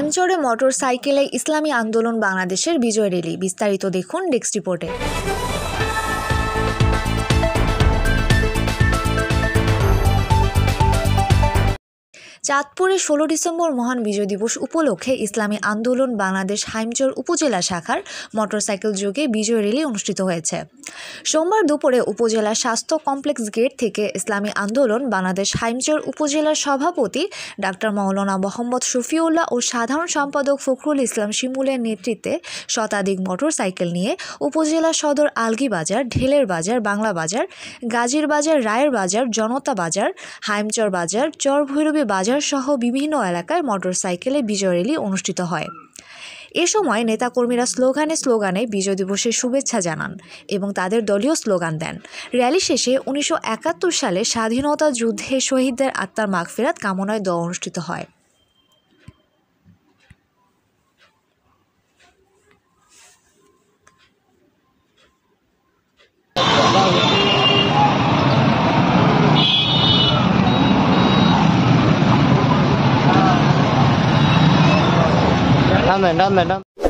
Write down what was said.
হাইমচরে মোটরসাইকেলে ইসলামী আন্দোলন বাংলাদেশের বিজয় র্যালি। বিস্তারিত দেখুন ডেস্ক রিপোর্টে। চাঁদপুরে 16 ডিসেম্বর মহান বিজয় দিবস উপলক্ষে ইসলামী আন্দোলন বাংলাদেশ হাইমচর উপজেলা শাখার মোটরসাইকেল যোগে বিজয় র্যালি অনুষ্ঠিত হয়েছে। সোমবার দুপুরে উপজেলা স্বাস্থ্য কমপ্লেক্স গেট থেকে ইসলামী আন্দোলন বাংলাদেশ হাইমচর উপজেলার সভাপতি ডাক্তার মাওলানা মোহাম্মদ শফিউল্লাহ ও সাধারণ সম্পাদক ফখরুল ইসলাম শিমুলের নেতৃত্বে শতাধিক মোটরসাইকেল নিয়ে উপজেলা সদর আলগী বাজার, ঢেলের বাজার, বাংলা বাজার, গাজীর বাজার, রায়ের বাজার, জনতা বাজার, হাইমচর বাজার, চরভৈরবী বাজার সহ বিভিন্ন এলাকায় মোটরসাইকেলে বিজয় র্যালি অনুষ্ঠিত হয়। এ সময় নেতাকর্মীরা স্লোগানে বিজয় দিবসের শুভেচ্ছা জানান এবং তাদের দলীয় স্লোগান দেন। র্যালি শেষে 1971 সালে স্বাধীনতা যুদ্ধে শহীদদের আত্মার মাগফিরাত কামনায় দোয়া অনুষ্ঠিত হয়। Dame.